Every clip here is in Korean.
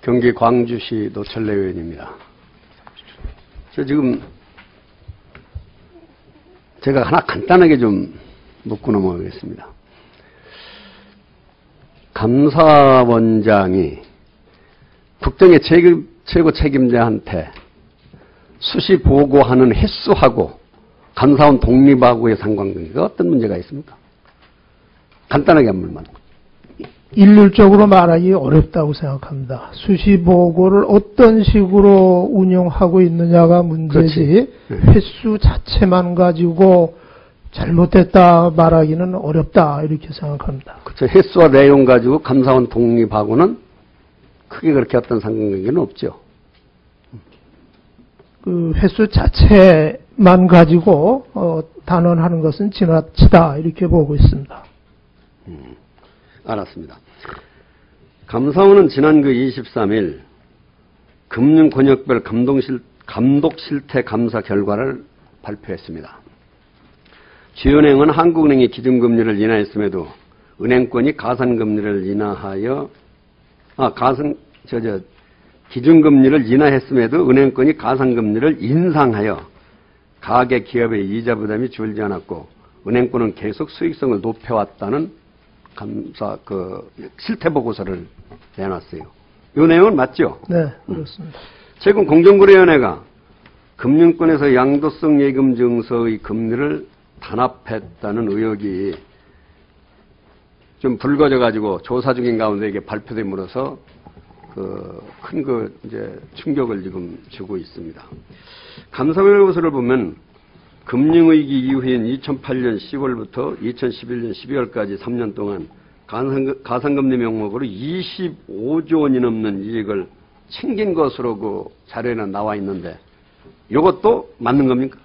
경기 광주시 노철래 의원입니다. 저 지금 제가 하나 간단하게 좀 묻고 넘어가겠습니다. 감사원장이 국정의 최고 책임자한테 수시 보고하는 횟수하고 감사원 독립하고의 상관관계가 어떤 문제가 있습니까? 간단하게 한 물만. 일률적으로 말하기 어렵다고 생각합니다. 수시 보고를 어떤 식으로 운영하고 있느냐가 문제지 횟수 자체만 가지고 잘못됐다 말하기는 어렵다 이렇게 생각합니다. 그렇죠. 횟수와 내용 가지고 감사원 독립하고는 크게 그렇게 어떤 상관관계는 없죠. 그 횟수 자체만 가지고 단언하는 것은 지나치다 이렇게 보고 있습니다. 알았습니다. 감사원은 지난 그 23일 금융권역별 감독 실태 감사 결과를 발표했습니다. 주은행은 한국은행이 기준금리를 인하했음에도 은행권이 가산금리를 인하하여 기준금리를 인하했음에도 은행권이 가산금리를 인상하여 가계 기업의 이자 부담이 줄지 않았고 은행권은 계속 수익성을 높여왔다는 감사 실태 보고서를 내놨어요. 이 내용은 맞죠? 네, 그렇습니다. 최근 공정거래위원회가 금융권에서 양도성 예금 증서의 금리를 단합했다는 의혹이 좀 불거져 가지고 조사 중인 가운데 이게 발표됨으로써 큰 이제 충격을 지금 주고 있습니다. 감사원 보고서를 보면 금융위기 이후인 2008년 10월부터 2011년 12월까지 3년 동안 가산금리 명목으로 25조 원이 넘는 이익을 챙긴 것으로 그 자료에는 나와 있는데 이것도 맞는 겁니까?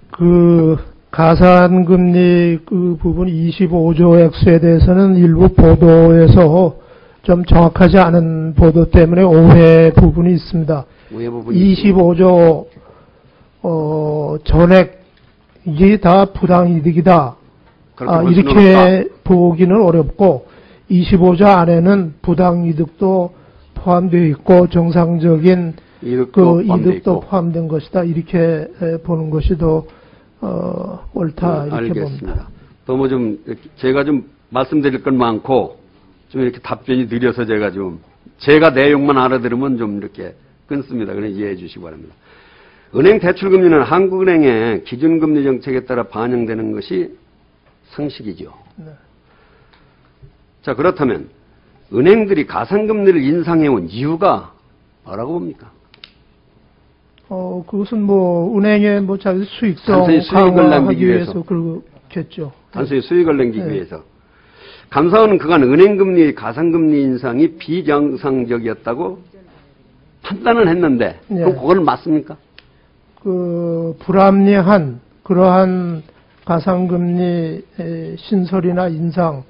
그 가산금리 그 부분 25조 액수에 대해서는 일부 보도에서 좀 정확하지 않은 보도 때문에 오해 부분이 있습니다. 오해 부분이 25조 전액이 다 부당이득이다. 이렇게 보기는 어렵고 25조 안에는 부당이득도 포함되어 있고 정상적인 이득도 포함된 것이다. 이렇게 보는 것이 더 옳다 이렇게 알겠습니다. 봅니다. 너무 좀 제가 좀 말씀드릴 건 많고 좀 이렇게 답변이 느려서 제가 내용만 알아들으면 좀 이렇게 끊습니다. 그냥 이해해 주시기 바랍니다. 은행 대출금리는 한국은행의 기준금리 정책에 따라 반영되는 것이 상식이죠. 네. 자, 그렇다면 은행들이 가산금리를 인상해온 이유가 뭐라고 봅니까? 그것은 뭐 은행의 자기 수익성 단순히 수익을 강화하기 남기기 위해서 그렇겠죠. 단순히 수익을 남기기 위해서. 감사원은 그간 은행금리 가산금리 인상이 비정상적이었다고 판단을 했는데 그럼 그건 맞습니까? 불합리한 그러한 가산금리 신설이나 인상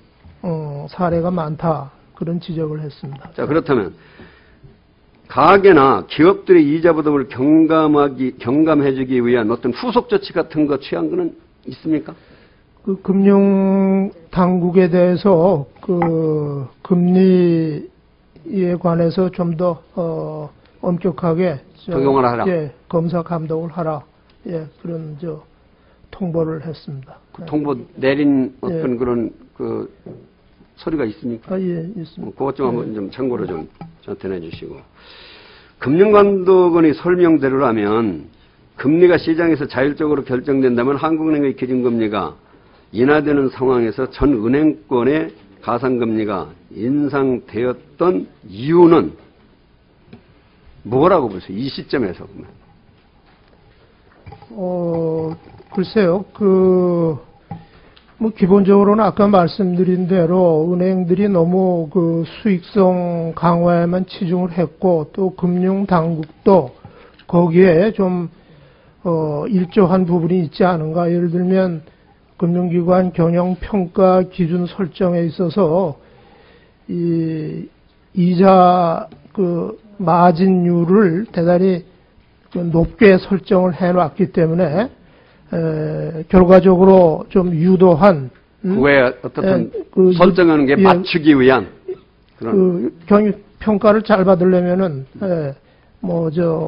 사례가 많다 그런 지적을 했습니다. 자, 그렇다면 가계나 기업들의 이자 부담을 경감해주기 위한 어떤 후속 조치 같은 거 취한 거는 있습니까? 그 금융 당국에 대해서 그 금리에 관해서 좀 더 엄격하게 적용을 하라. 검사 감독을 하라. 그런 통보를 했습니다. 통보 내린 어떤 그런 서류가 있습니까? 있습니다. 그것 좀 한번 좀 참고로 좀 저한테 내주시고. 금융감독원의 설명대로라면 금리가 시장에서 자율적으로 결정된다면 한국은행의 기준금리가 인하되는 상황에서 전 은행권의 가산금리가 인상되었던 이유는 뭐라고 보세요? 이 시점에서 보면. 글쎄요. 기본적으로는 아까 말씀드린 대로 은행들이 너무 수익성 강화에만 치중을 했고 또 금융당국도 거기에 좀 일조한 부분이 있지 않은가. 예를 들면 금융기관 경영평가 기준 설정에 있어서 이자 마진율을 대단히 높게 설정을 해놨기 때문에 결과적으로 좀 유도한 그거에 어떻든 설정하는 게 맞추기 위한 그런 평가를 잘 받으려면은,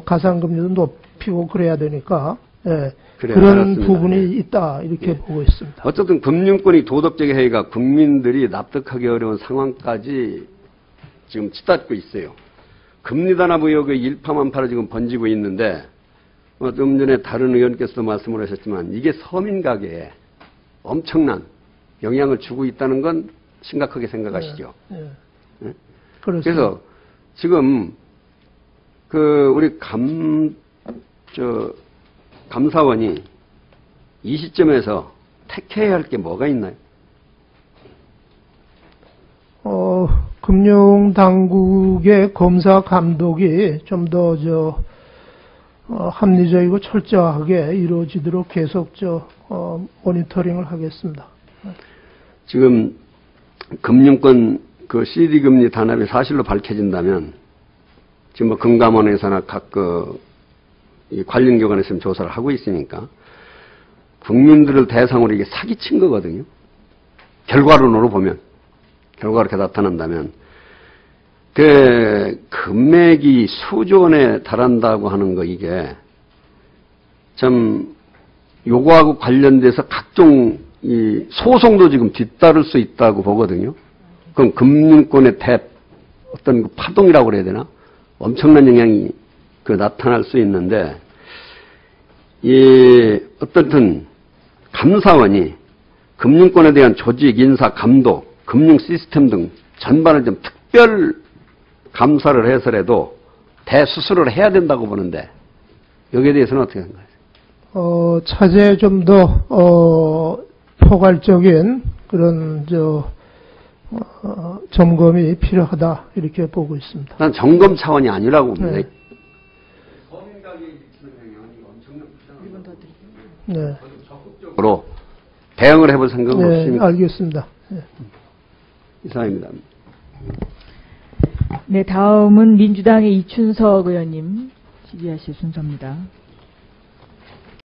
가상금리도 높이고 그래야 되니까, 그런 알았습니다. 부분이 있다, 이렇게 보고 있습니다. 어쨌든 금융권이 도덕적 해이가 국민들이 납득하기 어려운 상황까지 지금 치닫고 있어요. 금리 단합 의혹의 일파만파로 지금 번지고 있는데, 좀 전에 다른 의원께서도 말씀을 하셨지만, 이게 서민 가게에 엄청난 영향을 주고 있다는 건 심각하게 생각하시죠. 네. 그래서 지금 우리 감사원이 이 시점에서 택해야 할 게 뭐가 있나요? 금융당국의 검사 감독이 좀 더 합리적이고 철저하게 이루어지도록 계속 모니터링을 하겠습니다. 지금 금융권 CD 금리 단합이 사실로 밝혀진다면 지금 금감원에서나 각 이 관련 기관에서 조사를 하고 있으니까 국민들을 대상으로 이게 사기친 거거든요. 결과론으로 보면, 결과가 이렇게 나타난다면, 금액이 수조 원에 달한다고 하는 거, 이게, 참, 요거하고 관련돼서 각종 이 소송도 지금 뒤따를 수 있다고 보거든요. 그럼 금융권의 어떤 파동이라고 그래야 되나? 엄청난 영향이 나타날 수 있는데, 어떻든 감사원이 금융권에 대한 조직, 인사, 감독, 금융 시스템 등 전반을 좀 특별 감사를 해서라도 대수술을 해야 된다고 보는데, 여기에 대해서는 어떻게 생각하세요? 차제에 좀 더, 포괄적인 그런, 점검이 필요하다, 이렇게 보고 있습니다. 난 점검 차원이 아니라고 봅니다. 네. 네. 적극적으로 대응을 해볼 생각은 네, 없습니다. 알겠습니다. 네. 이상입니다. 네, 다음은 민주당의 이춘석 의원님 질의하실 순서입니다.